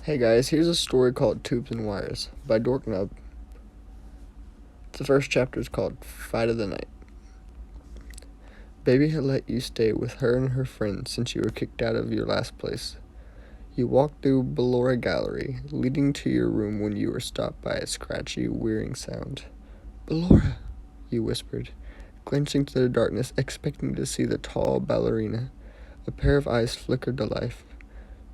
Hey guys, here's a story called Tubes and Wires by Doorknob. The first chapter is called Fight of the Night. Baby had let you stay with her and her friends since you were kicked out of your last place. You walked through Ballora Gallery, leading to your room when you were stopped by a scratchy, whirring sound. "Ballora," you whispered, glancing to the darkness, expecting to see the tall ballerina. A pair of eyes flickered to life.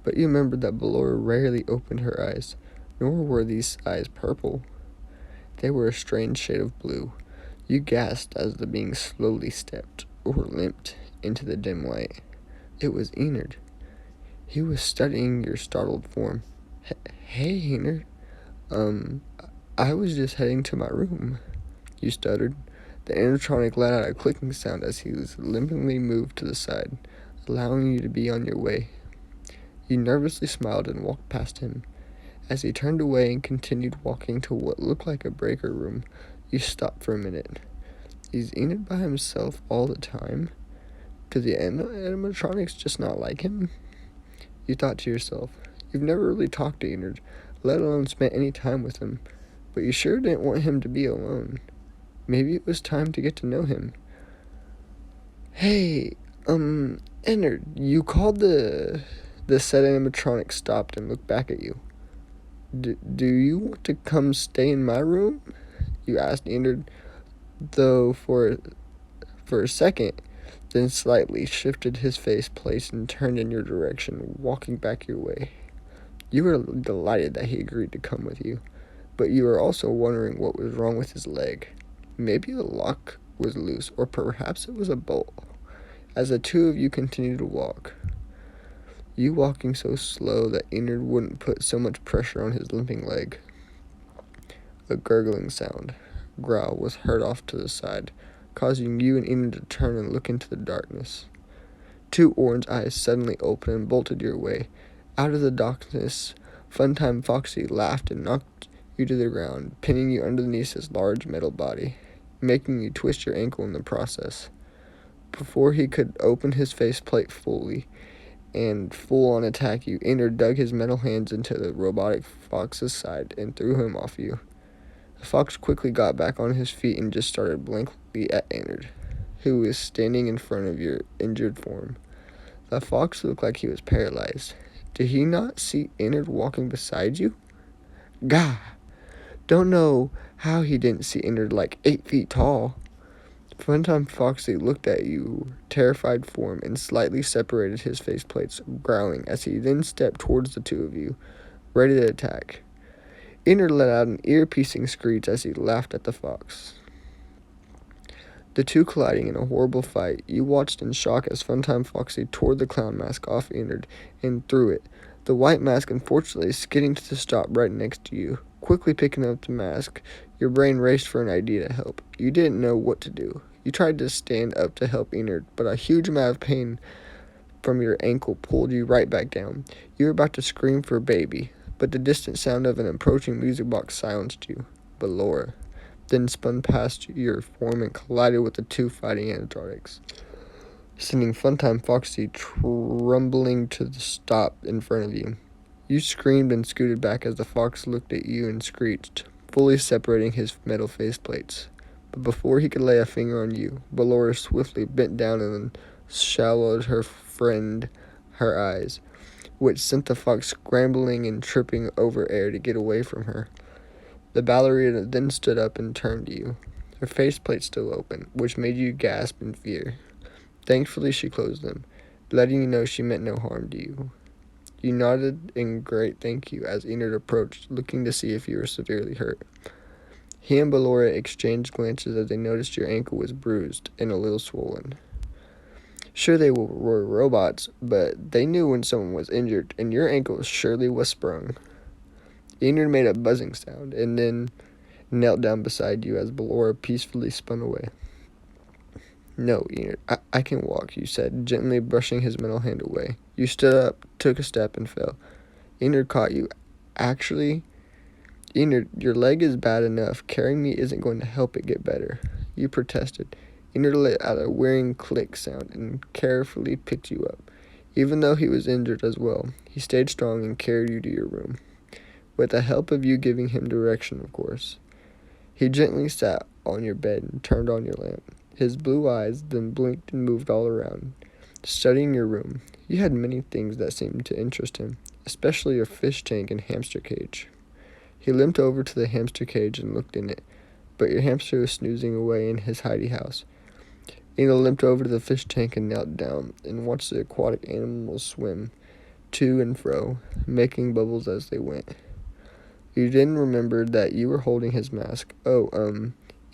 But you remembered that Ballora rarely opened her eyes, nor were these eyes purple. They were a strange shade of blue. You gasped as the being slowly stepped, or limped, into the dim light. It was ENNARD. He was studying your startled form. "Hey, ENNARD. I was just heading to my room," you stuttered. The animatronic let out a clicking sound as he was limpingly moved to the side, allowing you to be on your way. You nervously smiled and walked past him. As he turned away and continued walking to what looked like a breaker room, you stopped for a minute. Is ENNARD by himself all the time? Do the animatronics just not like him? You thought to yourself. You've never really talked to ENNARD, let alone spent any time with him, but you sure didn't want him to be alone. Maybe it was time to get to know him. "Hey, ENNARD, you called the said animatronic stopped and looked back at you. Do you want to come stay in my room?" you asked ENNARD, though for a second, then slightly shifted his face place and turned in your direction, walking back your way. You were delighted that he agreed to come with you, but you were also wondering what was wrong with his leg. Maybe the lock was loose, or perhaps it was a bolt. As the two of you continued to walk, you walking so slow that ENNARD wouldn't put so much pressure on his limping leg. A gurgling growl was heard off to the side, causing you and ENNARD to turn and look into the darkness. Two orange eyes suddenly opened and bolted your way. Out of the darkness, Funtime Foxy laughed and knocked you to the ground, pinning you underneath his large metal body, making you twist your ankle in the process. Before he could open his faceplate fully and full-on attack you, ENNARD dug his metal hands into the robotic fox's side and threw him off you. The fox quickly got back on his feet and just started blankly at ENNARD, who was standing in front of your injured form. The fox looked like he was paralyzed. Did he not see ENNARD walking beside you? Gah! Don't know how he didn't see ENNARD like 8 feet tall. Funtime Foxy looked at your terrified form and slightly separated his faceplates, growling as he then stepped towards the two of you, ready to attack. ENNARD let out an ear-piercing screech as he laughed at the fox. The two colliding in a horrible fight, you watched in shock as Funtime Foxy tore the clown mask off ENNARD and threw it, the white mask unfortunately skidding to the stop right next to you. Quickly picking up the mask, your brain raced for an idea to help. You didn't know what to do. You tried to stand up to help ENNARD, but a huge amount of pain from your ankle pulled you right back down. You were about to scream for baby, but the distant sound of an approaching music box silenced you. Ballora then spun past your form and collided with the two fighting animatronics, sending Funtime Foxy trembling to the stop in front of you. You screamed and scooted back as the fox looked at you and screeched, fully separating his metal faceplates. But before he could lay a finger on you, Ballora swiftly bent down and shallowed her friend her eyes, which sent the fox scrambling and tripping over air to get away from her. The ballerina then stood up and turned to you, her faceplate still open, which made you gasp in fear. Thankfully, she closed them, letting you know she meant no harm to you. You nodded in great thank you as ENNARD approached, looking to see if you were severely hurt. He and Ballora exchanged glances as they noticed your ankle was bruised and a little swollen. Sure, they were robots, but they knew when someone was injured, and your ankle surely was sprung. ENNARD made a buzzing sound and then knelt down beside you as Ballora peacefully spun away. "No, ENNARD, I can walk," you said, gently brushing his metal hand away. You stood up, took a step, and fell. ENNARD caught you. "Actually, ENNARD, your leg is bad enough. Carrying me isn't going to help it get better," you protested. ENNARD let out a whirring click sound and carefully picked you up. Even though he was injured as well, he stayed strong and carried you to your room, with the help of you giving him direction, of course. He gently sat on your bed and turned on your lamp. His blue eyes then blinked and moved all around, studying your room. You had many things that seemed to interest him, especially your fish tank and hamster cage. He limped over to the hamster cage and looked in it, but your hamster was snoozing away in his hidey house. Enid limped over to the fish tank and knelt down and watched the aquatic animals swim to and fro, making bubbles as they went. You then remembered that you were holding his mask. "Oh,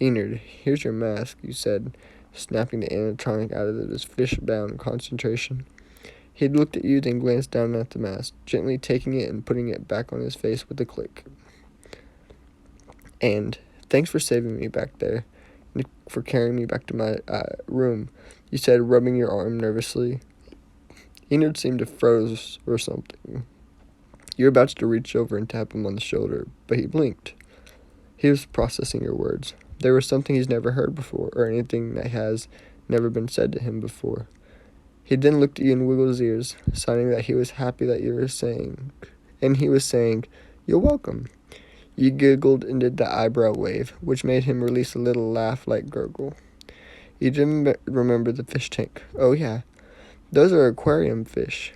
Enid, here's your mask," you said, snapping the animatronic out of his fish-bound concentration. He looked at you, then glanced down at the mask, gently taking it and putting it back on his face with a click. "And thanks for saving me back there, and for carrying me back to my room," you said, rubbing your arm nervously. Enid seemed to froze or something. You were about to reach over and tap him on the shoulder, but he blinked. He was processing your words. There was something he's never heard before, or anything that has never been said to him before. He then looked at you and wiggled his ears, signing that he was happy that you were saying, and he was saying, "You're welcome." You giggled and did the eyebrow wave, which made him release a little laugh like gurgle. You didn't remember the fish tank. "Oh yeah, those are aquarium fish.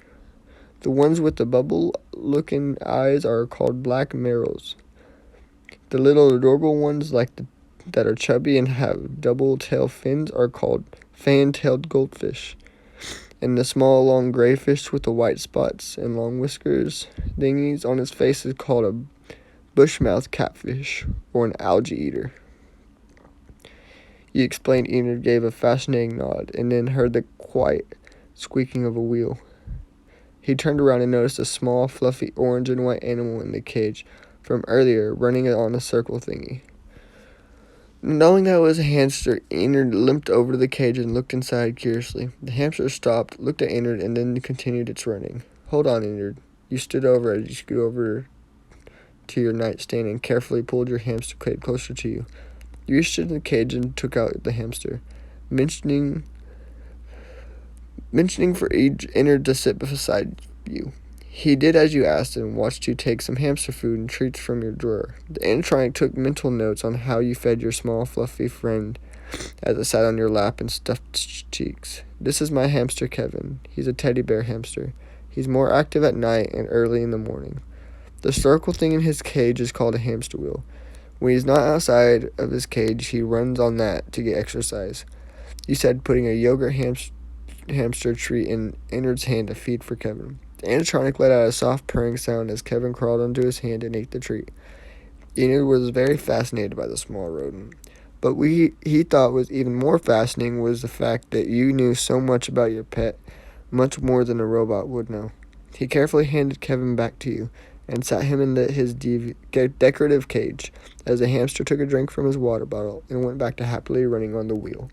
The ones with the bubble-looking eyes are called black marrows. The little adorable ones that are chubby and have double-tail fins are called fan-tailed goldfish. And the small, long gray fish with the white spots and long whiskers thingies on his face is called a bushmouth catfish, or an algae eater." You explained. Enid gave a fascinating nod, and then heard the quiet squeaking of a wheel. He turned around and noticed a small, fluffy orange and white animal in the cage from earlier, running on a circle thingy. Knowing that it was a hamster, Enid limped over to the cage and looked inside curiously. The hamster stopped, looked at Enid, and then continued its running. "Hold on, Enid." You stood over as you scooted over to your nightstand and carefully pulled your hamster cage closer to you. You reached into the cage and took out the hamster, mentioning for Enid to sit beside you. He did as you asked and watched you take some hamster food and treats from your drawer. The animatronic took mental notes on how you fed your small, fluffy friend as it sat on your lap and stuffed its cheeks. "This is my hamster, Kevin. He's a teddy bear hamster. He's more active at night and early in the morning. The circle thing in his cage is called a hamster wheel. When he's not outside of his cage, he runs on that to get exercise," you said, putting a yogurt hamster treat in Enid's hand to feed for Kevin. The animatronic let out a soft purring sound as Kevin crawled onto his hand and ate the treat. Enid was very fascinated by the small rodent, but what he thought was even more fascinating was the fact that you knew so much about your pet, much more than a robot would know. He carefully handed Kevin back to you and sat him in his decorative cage as the hamster took a drink from his water bottle and went back to happily running on the wheel.